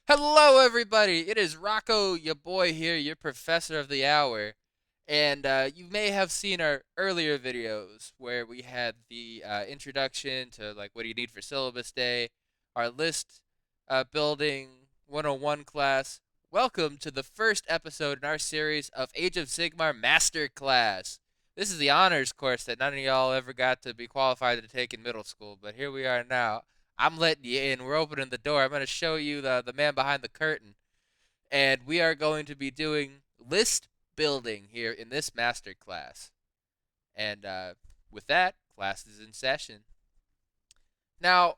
Hello, everybody. It is Rocco, your boy here, your professor of the hour. And you may have seen our earlier videos where we had the introduction to like what do you need for syllabus day, our list building 101 class. Welcome to the first episode in our series of Age of Sigmar Master Class. This is the honors course that none of y'all ever got to be qualified to take in middle school, but here we are now. I'm letting you in. We're opening the door. I'm going to show you the man behind the curtain. And we are going to be doing list building here in this master class. And with that, class is in session. Now,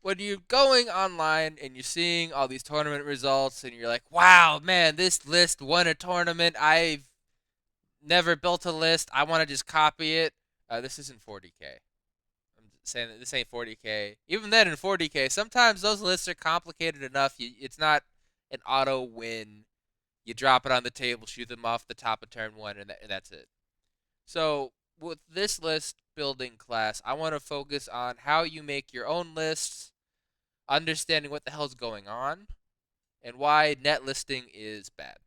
when you're going online and you're seeing all these tournament results and you're like, wow, man, this list won a tournament. I've never built a list. I want to just copy it. This isn't 40K. I'm saying that this ain't 40K. Even then, in 40K, sometimes those lists are complicated enough. It's not an auto win. You drop it on the table, shoot them off the top of turn one, and that's it. So, with this list building class, I want to focus on how you make your own lists, understanding what the hell's going on, and why net listing is bad.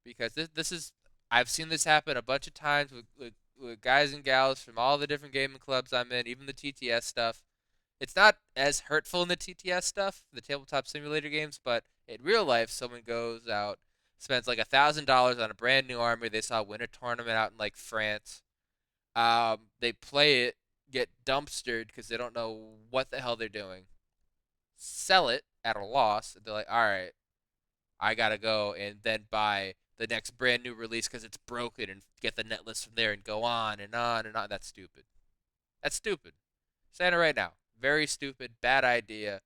Because this is, I've seen this happen a bunch of times with guys and gals from all the different gaming clubs I'm in, even the TTS stuff. It's not as hurtful in the TTS stuff, the tabletop simulator games, but in real life, someone goes out, spends like $1,000 on a brand new army they saw win a tournament out in like France. They play it, get dumpstered because they don't know what the hell they're doing, sell it at a loss, and they're like, all right, I gotta go, and then buy the next brand new release because it's broken and get the net list from there and go on and on and on. That's stupid. That's stupid. Saying it right now. Very stupid. Bad idea.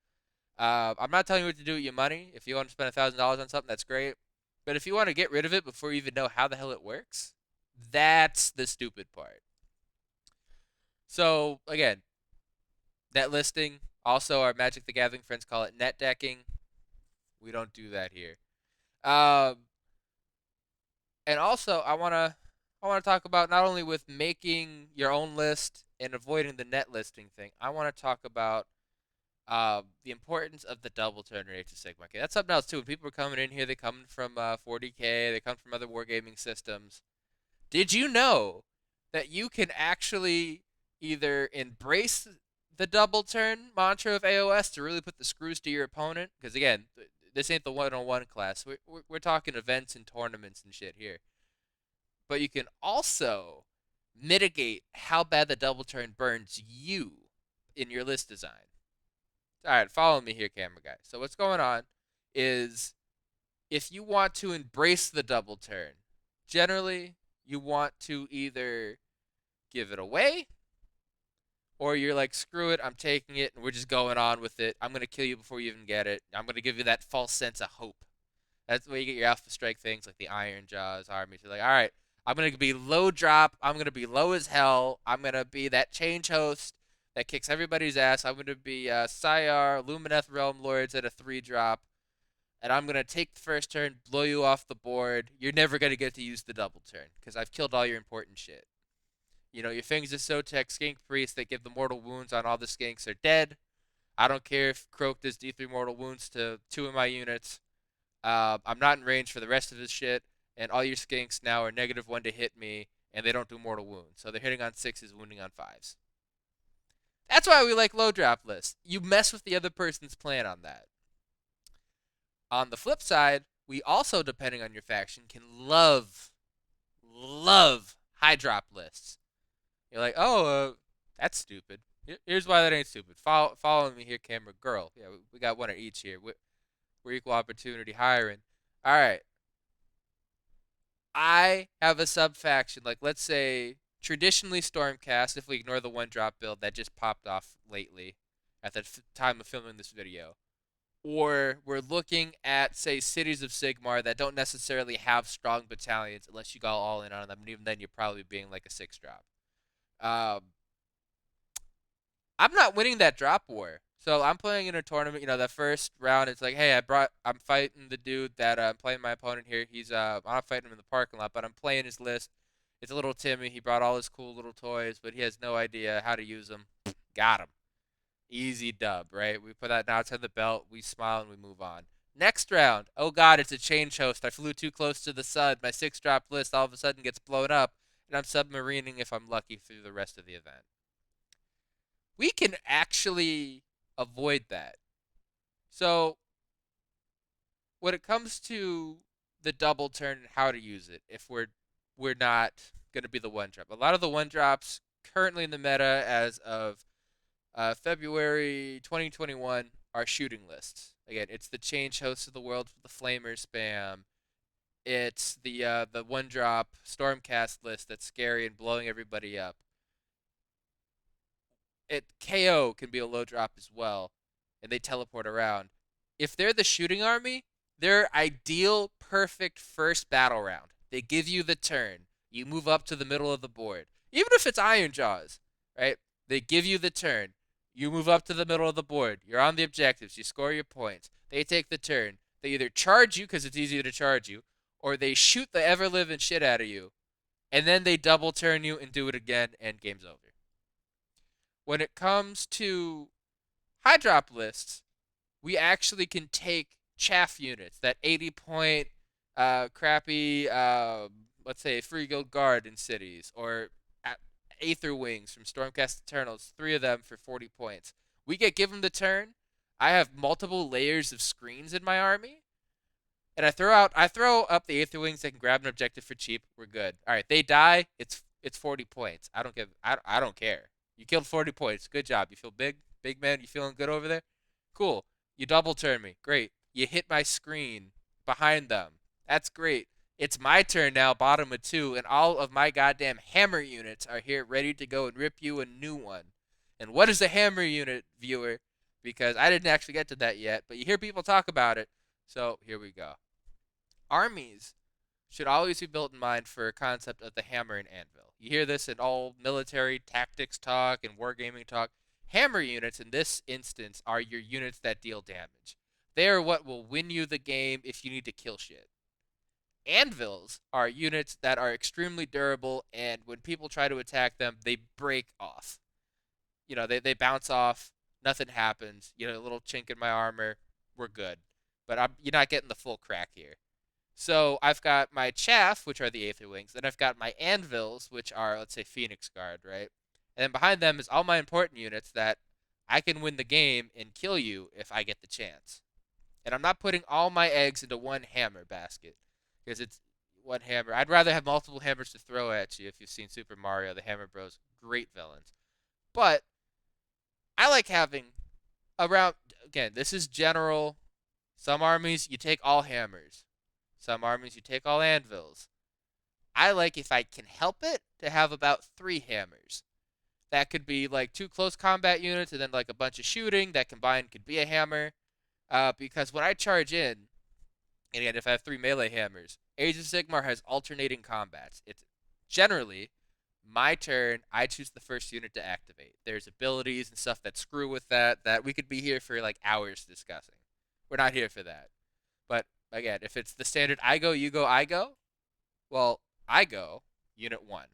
I'm not telling you what to do with your money. If you want to spend $1,000 on something, that's great. But if you want to get rid of it before you even know how the hell it works, that's the stupid part. So again, net listing. Also, our Magic the Gathering friends call it net decking. We don't do that here. Um, and also, I wanna talk about not only with making your own list and avoiding the net listing thing. I want to talk about the importance of the double turn in Age of Sigmar. Okay, that's something else too. When people are coming in here, they come from 40K, they come from other wargaming systems. Did you know that you can actually either embrace the double turn mantra of AoS to really put the screws to your opponent? Because again, this ain't the one-on-one class. We're talking events and tournaments and shit here. But you can also mitigate how bad the double turn burns you in your list design. All right, follow me here, camera guy. So what's going on is if you want to embrace the double turn, generally you want to either give it away or you're like, screw it, I'm taking it and we're just going on with it. I'm going to kill you before you even get it. I'm going to give you that false sense of hope. That's the way you get your Alpha Strike things like the Iron Jaws armies. You're like, all right, I'm going to be low drop. I'm going to be low as hell. I'm going to be that change host that kicks everybody's ass. I'm going to be Syar, Lumineth Realm Lords at a 3-drop. And I'm going to take the first turn, blow you off the board. You're never going to get to use the double turn because I've killed all your important shit. You know, your Fangs of Sotek Skink Priest that give the mortal wounds on all the skinks are dead. I don't care if Croak does D3 mortal wounds to 2 of my units. I'm not in range for the rest of this shit, and all your skinks now are -1 to hit me, and they don't do mortal wounds. So they're hitting on 6s, wounding on 5s. That's why we like low drop lists. You mess with the other person's plan on that. On the flip side, we also, depending on your faction, can love high drop lists. You're like, oh, that's stupid. Here's why that ain't stupid. Follow me here, camera girl. Yeah, we got one of each here. We're equal opportunity hiring. All right. I have a sub faction, like let's say traditionally Stormcast, if we ignore the 1-drop build that just popped off lately at the time of filming this video. Or we're looking at, say, cities of Sigmar that don't necessarily have strong battalions unless you go all in on them, and even then you're probably being like a 6-drop. Um, I'm not winning that drop war. So I'm playing in a tournament. You know, the first round, it's like, hey, I'm fighting the dude that I'm playing my opponent here. I'm not fighting him in the parking lot, but I'm playing his list. It's a little Timmy. He brought all his cool little toys, but he has no idea how to use them. Got him. Easy dub, right? We put that notch on the belt, we smile, and we move on. Next round, oh god, it's a change host. I flew too close to the sun. My 6-drop list all of a sudden gets blown up, and I'm submarining if I'm lucky through the rest of the event. We can actually avoid that. So, when it comes to the double turn and how to use it, if we're not going to be the one drop, a lot of the one drops currently in the meta as of February 2021 are shooting lists. Again, it's the change host of the world for the flamer spam. It's the one drop Stormcast list that's scary and blowing everybody up. It KO can be a low drop as well, and they teleport around. If they're the shooting army, they're ideal, perfect first battle round. They give you the turn. You move up to the middle of the board. Even if it's Iron Jaws, right? They give you the turn. You move up to the middle of the board. You're on the objectives. You score your points. They take the turn. They either charge you because it's easier to charge you, or they shoot the ever living shit out of you, and then they double turn you and do it again, and game's over. When it comes to high drop lists, we actually can take chaff units, that 80 point crappy, let's say, Free Guild Guard in cities, or Aether Wings from Stormcast Eternals, 3 of them for 40 points. We get given the turn. I have multiple layers of screens in my army, and I throw up the Aether Wings that can grab an objective for cheap. We're good. All right, they die. It's 40 points. I don't care. You killed 40 points. Good job. You feel big man. You feeling good over there? Cool. You double turn me. Great. You hit my screen behind them. That's great. It's my turn now, bottom of 2, and all of my goddamn hammer units are here ready to go and rip you a new one. And what is a hammer unit, viewer? Because I didn't actually get to that yet, but you hear people talk about it. So here we go. Armies should always be built in mind for a concept of the hammer and anvil. You hear this in all military tactics talk and wargaming talk. Hammer units in this instance are your units that deal damage. They are what will win you the game if you need to kill shit. Anvils are units that are extremely durable, and when people try to attack them, they break off. They bounce off, nothing happens. A little chink in my armor, we're good. But you're not getting the full crack here. So I've got my chaff, which are the Aether Wings. Then I've got my anvils, which are, let's say, Phoenix Guard, right? And then behind them is all my important units that I can win the game and kill you if I get the chance. And I'm not putting all my eggs into one hammer basket because it's one hammer. I'd rather have multiple hammers to throw at you. If you've seen Super Mario, the Hammer Bros, great villains. But I like having around, again, this is general. Some armies, you take all hammers. Some armies, you take all anvils. I like, if I can help it, to have about 3 hammers. That could be like 2 close combat units and then like a bunch of shooting that combined could be a hammer. Because when I charge in, and again, if I have 3 melee hammers, Age of Sigmar has alternating combats. It's generally my turn. I choose the first unit to activate. There's abilities and stuff that screw with that we could be here for like hours discussing. We're not here for that. But again, if it's the standard I go, you go, I go, well, I go, unit 1.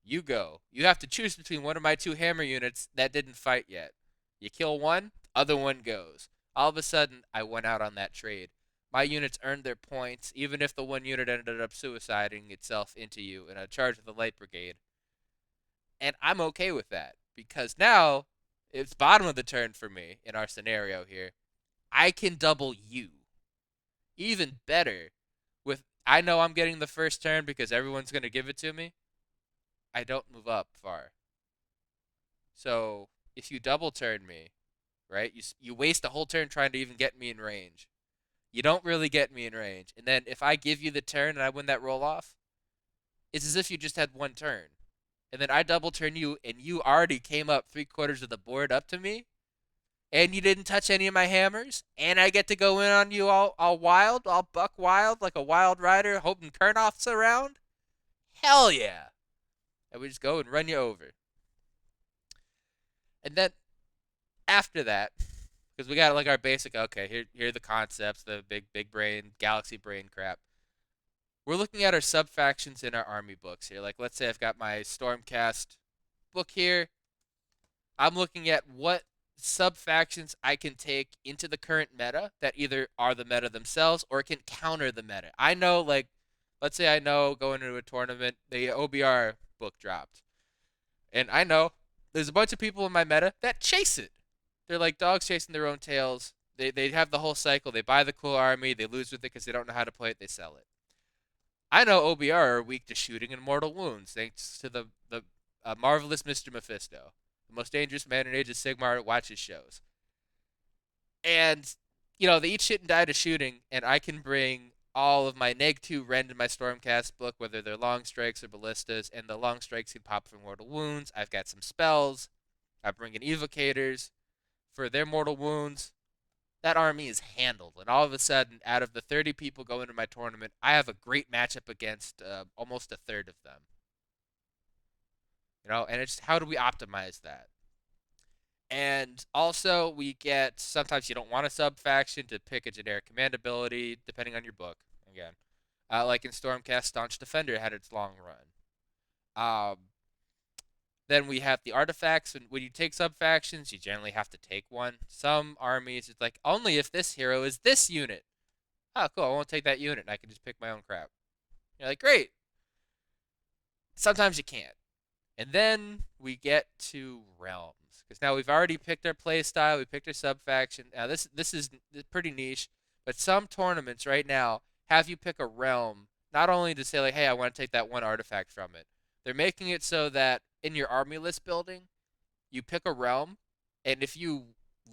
You go. You have to choose between one of my 2 hammer units that didn't fight yet. You kill one, other one goes. All of a sudden, I went out on that trade. My units earned their points, even if the one unit ended up suiciding itself into you in a charge of the Light Brigade. And I'm okay with that, because now it's bottom of the turn for me in our scenario here. I can double you. Even better, with I know I'm getting the first turn because everyone's going to give it to me. I don't move up far. So if you double turn me, right, you waste a whole turn trying to even get me in range. You don't really get me in range. And then if I give you the turn and I win that roll off, it's as if you just had one turn. And then I double turn you, and you already came up 3/4 of the board up to me, and you didn't touch any of my hammers, and I get to go in on you all wild, all buck wild, like a wild rider, hoping Kurnoff's around. Hell yeah! And we just go and run you over. And then after that, because we got like our basic, okay, here are the concepts, the big brain, galaxy brain crap. We're looking at our sub factions in our army books here. Like, let's say I've got my Stormcast book here. I'm looking at what sub factions I can take into the current meta that either are the meta themselves or can counter the meta. I know, like, let's say I know going into a tournament, the OBR book dropped. And I know there's a bunch of people in my meta that chase it. They're like dogs chasing their own tails. They have the whole cycle. They buy the cool army. They lose with it because they don't know how to play it. They sell it. I know OBR are weak to shooting and mortal wounds thanks to the marvelous Mr. Mephisto, the most dangerous man in Age of Sigmar. Watches shows. And, they eat shit and die to shooting, and I can bring all of my neg 2 rend in my Stormcast book, whether they're long strikes or ballistas, and the long strikes can pop for mortal wounds. I've got some spells. I bring in evocators for their mortal wounds. That army is handled, and all of a sudden, out of the 30 people going to my tournament, I have a great matchup against almost a third of them. And it's how do we optimize that? And also, we get sometimes you don't want a sub faction to pick a generic command ability, depending on your book. Again, like in Stormcast, Staunch Defender had its long run. Then we have the artifacts, and when you take sub factions, you generally have to take one. Some armies, it's like only if this hero is this unit. Oh, cool! I won't take that unit, and I can just pick my own crap. You're like, great. Sometimes you can't. And then we get to realms. Because now we've already picked our play style, we picked our sub faction. Now this is pretty niche, but some tournaments right now have you pick a realm, not only to say like, hey, I want to take that one artifact from it. They're making it so that in your army list building, you pick a realm, and if you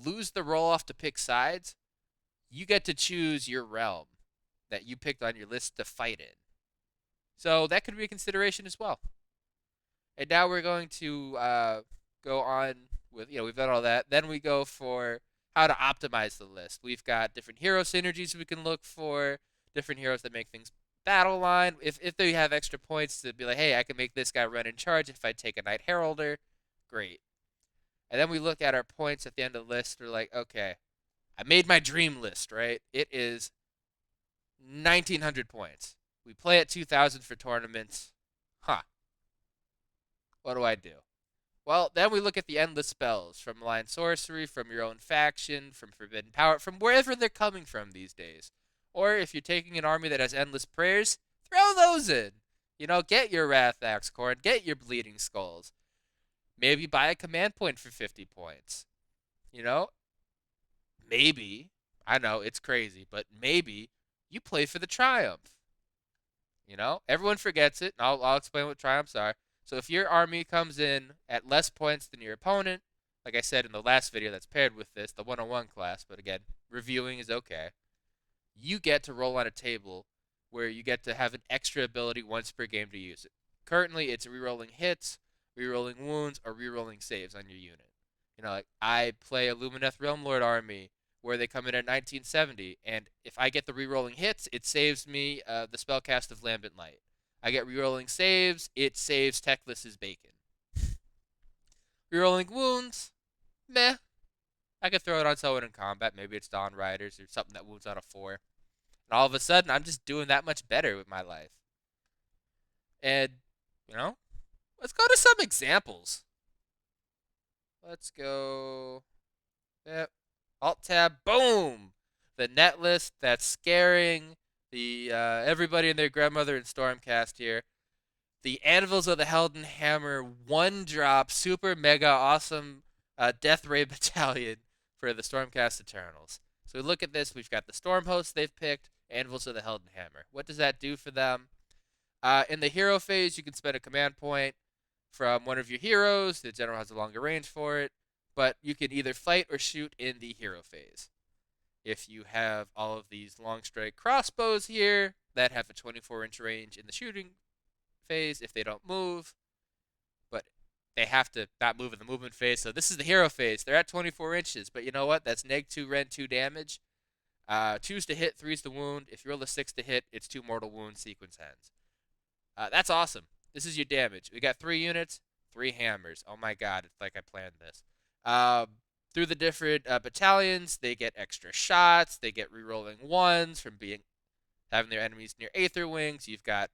lose the roll off to pick sides, you get to choose your realm that you picked on your list to fight in. So that could be a consideration as well. And now we're going to go on with, we've done all that. Then we go for how to optimize the list. We've got different hero synergies we can look for, different heroes that make things battle line. If they have extra points to be like, hey, I can make this guy run in charge if I take a Knight Heralder, great. And then we look at our points at the end of the list. We're like, okay, I made my dream list, right? It is 1,900 points. We play at 2,000 for tournaments. Huh. What do I do? Well, then we look at the endless spells from line sorcery, from your own faction, from forbidden power, from wherever they're coming from these days. Or if you're taking an army that has endless prayers, throw those in. Get your Wrath Axecorn, get your Bleeding Skulls. Maybe buy a command point for 50 points. Maybe, I know it's crazy, but maybe you play for the Triumph. Everyone forgets it, and I'll explain what Triumphs are. So if your army comes in at less points than your opponent, like I said in the last video that's paired with this, the 101 class, but again, reviewing is okay, you get to roll on a table where you get to have an extra ability once per game to use it. Currently, it's rerolling hits, rerolling wounds, or rerolling saves on your unit. Like I play a Lumineth Realm Lord army where they come in at 1970, and if I get the rerolling hits, it saves me the spellcast of Lambent Light. I get rerolling saves, it saves Teclis's bacon. Rerolling wounds, meh. I could throw it on someone in combat, maybe it's Dawn Riders or something that wounds on a 4. And all of a sudden, I'm just doing that much better with my life. And, let's go to some examples. Let's go. Yep. Alt-tab, boom! The net list that's scaring the everybody and their grandmother in Stormcast here. The Anvils of the Helden Hammer 1-drop super mega awesome Death Ray Battalion for the Stormcast Eternals. So we look at this, we've got the Storm Hosts they've picked, Anvils of the Helden Hammer. What does that do for them? In the hero phase, you can spend a command point from one of your heroes. The general has a longer range for it, but you can either fight or shoot in the hero phase. If you have all of these long strike crossbows here that have a 24-inch range in the shooting phase if they don't move, but they have to not move in the movement phase. So this is the hero phase. They're at 24 inches, but you know what? That's neg 2 rend 2 damage. 2's to hit, 3's to wound. If you roll a 6 to hit, it's 2 mortal wounds, sequence ends. That's awesome. This is your damage. We got 3 units, 3 hammers. Oh my god, it's like I planned this. Through the different battalions, they get extra shots. They get rerolling 1s from having their enemies near Aether Wings. You've got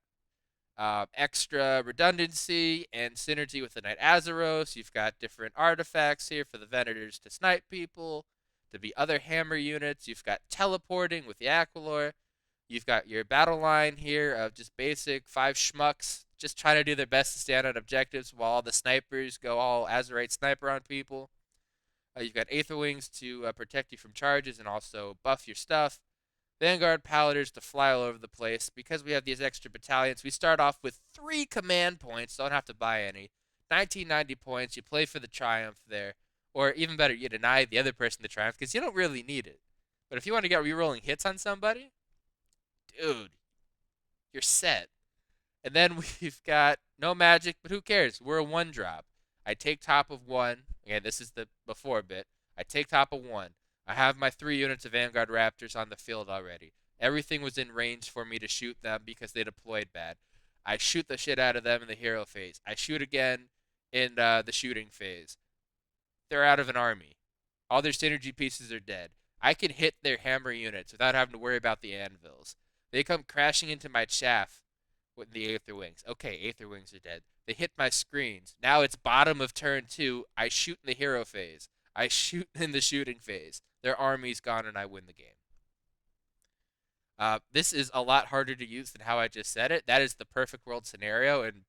extra redundancy and synergy with the Knight Azeros. You've got different artifacts here for the Venators to snipe people, to be other hammer units. You've got teleporting with the Aquilor. You've got your battle line here of just basic 5 schmucks just trying to do their best to stand on objectives while all the snipers go all Azerite sniper on people. You've got Aether Wings to protect you from charges and also buff your stuff. Vanguard Paladins to fly all over the place. Because we have these extra battalions, we start off with 3 command points. Don't have to buy any. 1990 points. You play for the triumph there. Or even better, you deny the other person the triumph because you don't really need it. But if you want to get rerolling hits on somebody, dude, you're set. And then we've got no magic, but who cares? We're a 1-drop. I take top of 1. Again, this is the before bit. I take top of 1. I have my 3 units of Vanguard Raptors on the field already. Everything was in range for me to shoot them because they deployed bad. I shoot the shit out of them in the hero phase. I shoot again in the shooting phase. They're out of an army. All their synergy pieces are dead. I can hit their hammer units without having to worry about the anvils. They come crashing into my chaff with the Aether Wings. Okay, Aether Wings are dead. They hit my screens. Now it's bottom of turn 2. I shoot in the hero phase. I shoot in the shooting phase. Their army's gone and I win the game. This is a lot harder to use than how I just said it. That is the perfect world scenario, and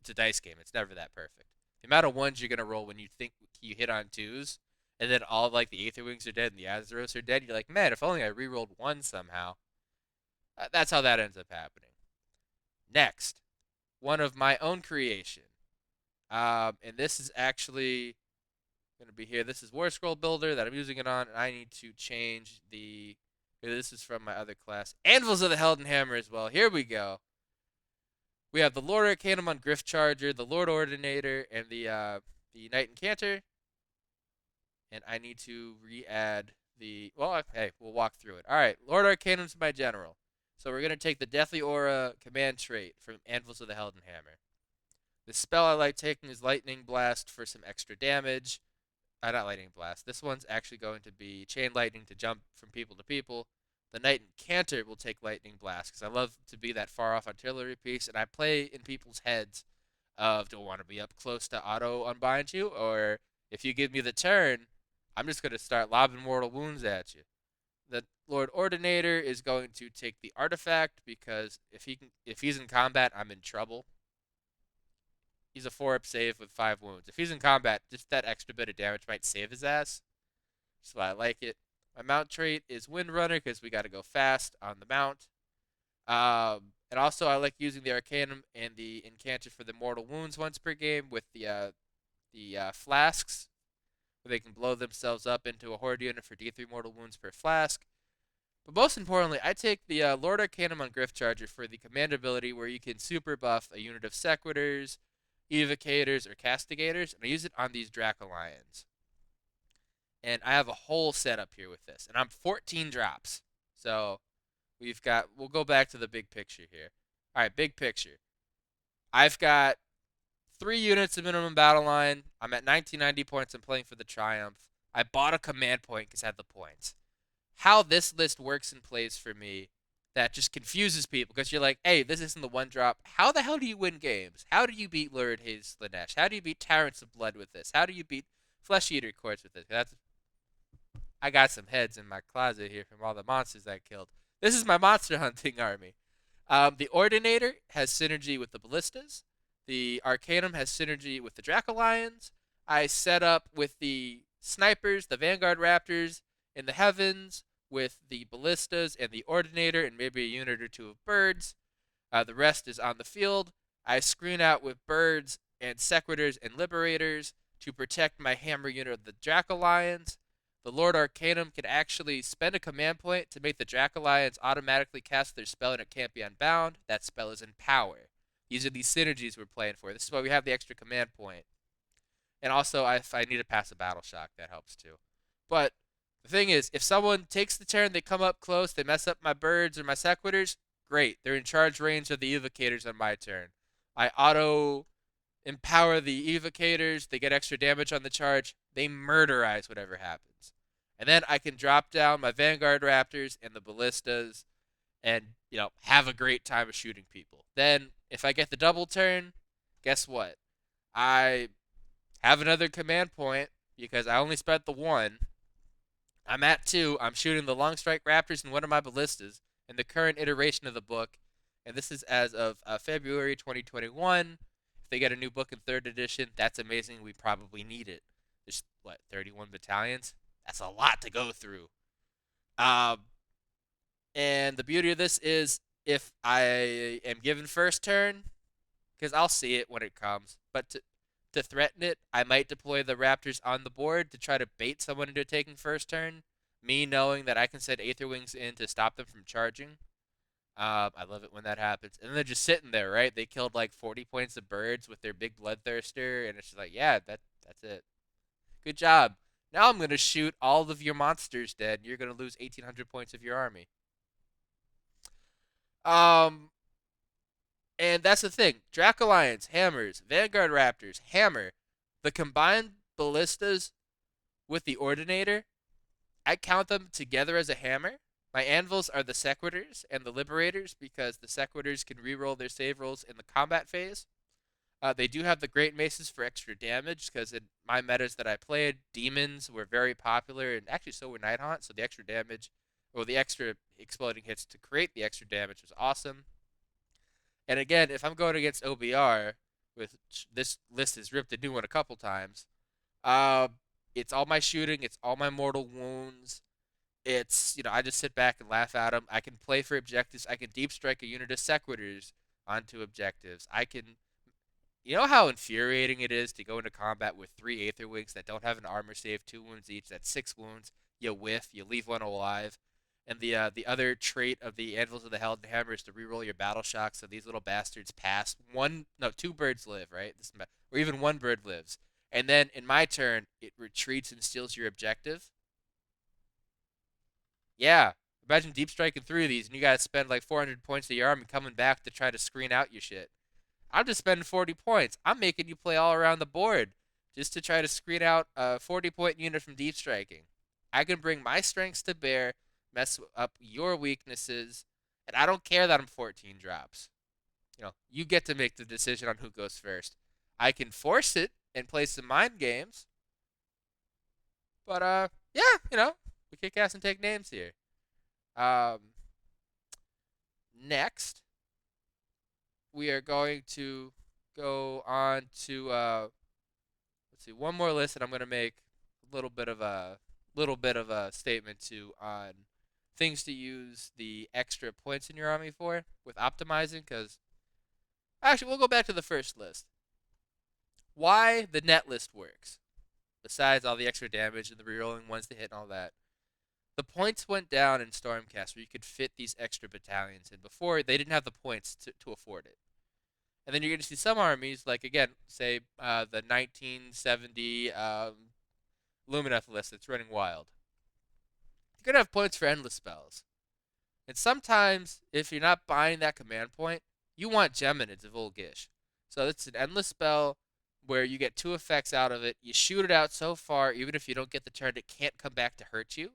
it's a dice game. It's never that perfect. The amount of ones you're going to roll when you think you hit on 2s, and then all like the Aether Wings are dead and the Azeros are dead, you're like, man, if only I rerolled 1 somehow. That's how that ends up happening. Next, one of my own creation. And this is actually going to be here. This is War Scroll Builder that I'm using it on, and I need to change the... This is from my other class. Anvils of the Helden Hammer as well. Here we go. We have the Lord Arcanum on Griff Charger, the Lord Ordinator, and the Knight Incanter. And I need to re-add the... Well, hey, we'll walk through it. All right, Lord Arcanum's my general. So we're going to take the Deathly Aura command trait from Anvils of the Helden Hammer. The spell I like taking is Lightning Blast for some extra damage. Not Lightning Blast. This one's actually going to be Chain Lightning to jump from people to people. The Knight Incanter will take Lightning Blast because I love to be that far off artillery piece, and I play in people's heads of, do I want to be up close to auto unbind you, or if you give me the turn, I'm just going to start lobbing mortal wounds at you. The Lord Ordinator is going to take the artifact because if he's in combat, I'm in trouble. He's a 4-up save with 5 wounds. If he's in combat, just that extra bit of damage might save his ass. That's why I like it. My mount trait is Windrunner because we got to go fast on the mount. And also I like using the Arcanum and the Incanter for the mortal wounds once per game with the flasks, where they can blow themselves up into a horde unit for D3 mortal wounds per flask. But most importantly, I take the Lord Arcanum on Griff Charger for the command ability where you can super buff a unit of Sequitors, Evocators, or Castigators, and I use it on these Dracolions. And I have a whole setup here with this, and I'm 14 drops. So we'll go back to the big picture here. All right, big picture. I've got 3 units of minimum battle line. I'm at 1990 points. I'm playing for the Triumph. I bought a command point because I had the points. How this list works and plays for me, that just confuses people because you're like, hey, this isn't the 1-drop. How the hell do you win games? How do you beat Lurid Haze Lanesh? How do you beat Tyrants of Blood with this? How do you beat Flesh Eater Courts with this? I got some heads in my closet here from all the monsters I killed. This is my monster hunting army. The Ordinator has synergy with the Ballistas. The Arcanum has synergy with the Dracolions. I set up with the Snipers, the Vanguard Raptors in the heavens, with the Ballistas and the Ordinator, and maybe a unit or 2 of birds. The rest is on the field. I screen out with birds and Sequitors and Liberators to protect my hammer unit of the Dracolions. The Lord Arcanum can actually spend a command point to make the Dracolions automatically cast their spell and it can't be unbound. That spell is in power. These are these synergies we're playing for. This is why we have the extra command point. And also, if I need to pass a battle shock, that helps too. But the thing is, if someone takes the turn, they come up close, they mess up my birds or my Sequitors, great. They're in charge range of the Evocators on my turn. I auto empower the Evocators, they get extra damage on the charge, they murderize whatever happens. And then I can drop down my Vanguard Raptors and the Ballistas, and have a great time of shooting people. Then if I get the double turn, guess what? I have another command point because I only spent the one. I'm at two. I'm shooting the long strike raptors in one of my ballistas in the current iteration of the book, and this is as of February 2021. If they get a new book in third edition, that's amazing. We probably need it. There's what 31 battalions. That's a lot to go through. Um, and the beauty of this is if I am given first turn, because I'll see it when it comes, but to threaten it, I might deploy the Raptors on the board to try to bait someone into taking first turn. Me knowing that I can send Aether Wings in to stop them from charging. I love it when that happens. And then they're just sitting there, right? They killed like 40 points of birds with their big bloodthirster, and it's just like, yeah, that's it. Good job. Now I'm gonna shoot all of your monsters dead. You're gonna lose 1,800 points of your army. Um, and that's the thing. Drac Alliance, hammers, Vanguard Raptors, hammer. The combined ballistas with the Ordinator, I count them together as a hammer. My anvils are the Sequitors and the Liberators because the Sequitors can reroll their save rolls in the combat phase. They do have the Great Maces for extra damage because in my metas that I played, demons were very popular and actually so were Nighthaunt. So the extra damage or the extra exploding hits to create the extra damage was awesome. And again, if I'm going against OBR, with this list has ripped a new one a couple times, uh, it's all my shooting, it's all my mortal wounds. It's I just sit back and laugh at them. I can play for objectives. I can deep strike a unit of Sequitors onto objectives. I can. You know how infuriating it is to go into combat with three Aether Wings that don't have an armor save, 2 wounds each. That's 6 wounds. You whiff, you leave one alive. And the other trait of the Anvils of the Helden Hammer is to reroll your battle shock, so these little bastards pass. Two birds live, right? Or even one bird lives. And then in my turn, it retreats and steals your objective. Yeah, imagine deep striking through these, and you gotta spend like 400 points of your army coming back to try to screen out your shit. I'm just spending 40 points. I'm making you play all around the board just to try to screen out a 40-point unit from deep striking. I can bring my strengths to bear, mess up your weaknesses, and I don't care that I'm 14 drops. You get to make the decision on who goes first. I can force it and play some mind games, but yeah, we kick ass and take names here. Um, Next, we are going to go on to let's see, one more list, and I'm gonna make a little bit of a statement too on things to use the extra points in your army for with optimizing. Because actually, we'll go back to the first list. Why the net list works, besides all the extra damage and the rerolling ones to hit and all that. The points went down in Stormcast where you could fit these extra battalions in. Before, they didn't have the points to afford it. And then you're going to see some armies, like, again, say the 1970 Lumineth list that's running wild. You're going to have points for endless spells. And sometimes, if you're not buying that command point, you want Geminids of Ulgish. So it's an endless spell where you get two effects out of it. You shoot it out so far, even if you don't get the turn, it can't come back to hurt you.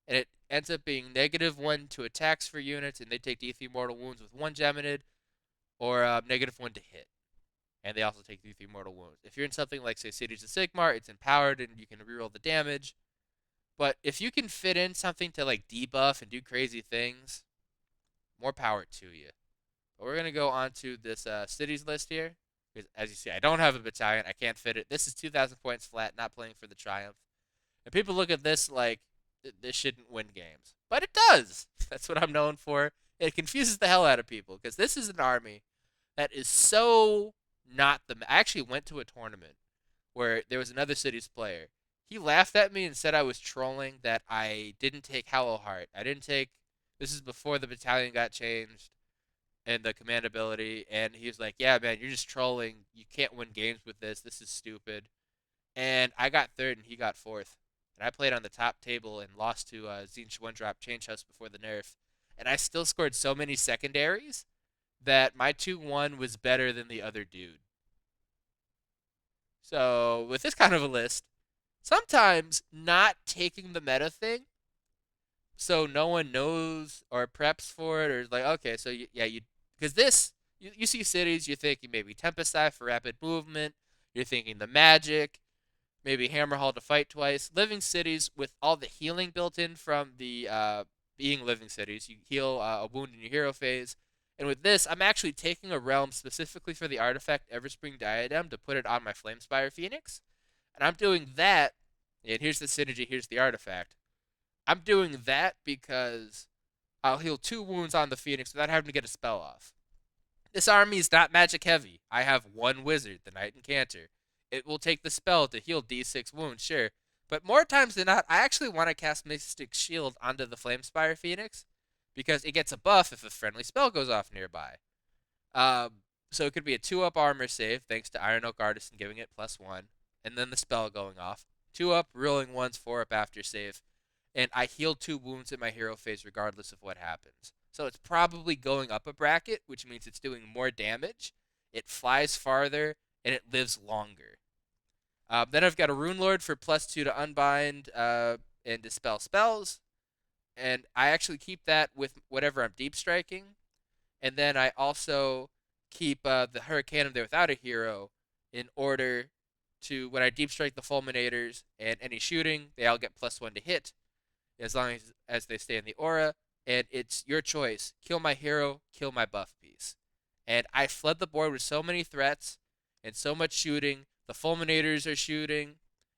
And it ends up being -1 to attacks for units, and they take D3 mortal wounds with one Geminid, or -1 to hit. And they also take D3 mortal wounds. If you're in something like, say, Age of Sigmar, it's empowered and you can reroll the damage. But if you can fit in something to like debuff and do crazy things, more power to you. But we're gonna go on to this cities list here, because as you see, I don't have a battalion. I can't fit it. This is 2,000 points flat, not playing for the triumph. And people look at this like this shouldn't win games, but it does. That's what I'm known for. It confuses the hell out of people because this is an army that is so not the. I actually went to a tournament where there was another city's player. He laughed at me and said I was trolling, that I didn't take Hallowheart. I didn't take. This is before the battalion got changed and the command ability, and he was like, "Yeah, man, you're just trolling. You can't win games with this. This is stupid." And I got third, and he got fourth. And I played on the top table and lost to Zinch one drop Change House before the nerf. And I still scored so many secondaries that my 2-1 was better than the other dude. So with this kind of a list, sometimes not taking the meta thing so no one knows or preps for it, or is like, okay, so yeah, because you see cities, you're thinking maybe Tempest Eye for rapid movement, you're thinking the magic, maybe Hammerhall to fight twice. Living cities with all the healing built in from the being living cities, you heal a wound in your hero phase. And with this, I'm actually taking a realm specifically for the artifact Everspring Diadem to put it on my Flamespire Phoenix. And I'm doing that, and here's the synergy, here's the artifact. I'm doing that because I'll heal 2 wounds on the Phoenix without having to get a spell off. This army is not magic heavy. I have one wizard, the Knight Incanter. It will take the spell to heal d6 wounds, sure. But more times than not, I actually want to cast Mystic Shield onto the Flamespire Phoenix because it gets a buff if a friendly spell goes off nearby. Um, so it could be a 2-up armor save thanks to Iron Oak Artisan giving it +1, and then the spell going off. 2-up, rolling ones, 4-up after save, and I heal 2 wounds in my hero phase regardless of what happens. So it's probably going up a bracket, which means it's doing more damage, it flies farther, and it lives longer. Then I've got a Rune Lord for +2 to unbind and dispel spells, and I actually keep that with whatever I'm deep striking. And then I also keep the Hurricanum there without a hero in order to, when I deep strike the Fulminators and any shooting, they all get +1 to hit as long as they stay in the aura. And it's your choice. Kill my hero, kill my buff piece. And I fled the board with so many threats and so much shooting. The Fulminators are shooting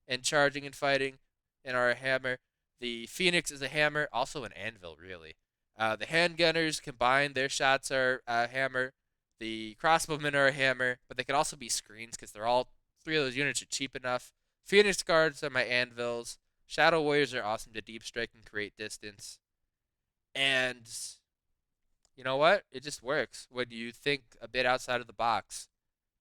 and charging and fighting and are a hammer. The Phoenix is a hammer, also an anvil, really. The handgunners combined, their shots are a hammer. The crossbowmen are a hammer, but they can also be screens because they're all 3 of those units are cheap enough. Phoenix guards are my anvils. Shadow Warriors are awesome to deep strike and create distance. And you know what? It just works when you think a bit outside of the box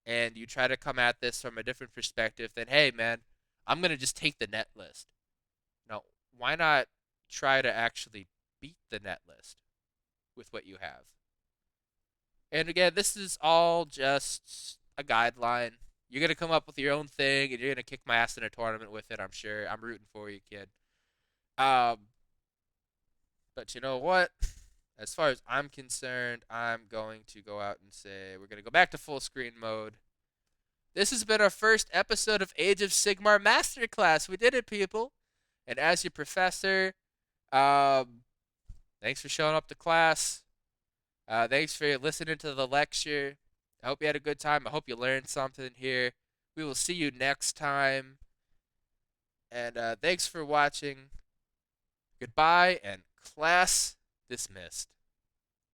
and you try to come at this from a different perspective than, hey, man, I'm going to just take the net list. No, why not try to actually beat the net list with what you have? And again, this is all just a guideline. You're going to come up with your own thing and you're going to kick my ass in a tournament with it, I'm sure. I'm rooting for you, kid. Um, but you know what? As far as I'm concerned, I'm going to go out and say we're going to go back to full screen mode. This has been our first episode of Age of Sigmar Masterclass. We did it, people. And as your professor, um, thanks for showing up to class. Thanks for listening to the lecture. I hope you had a good time. I hope you learned something here. We will see you next time. And thanks for watching. Goodbye and class dismissed.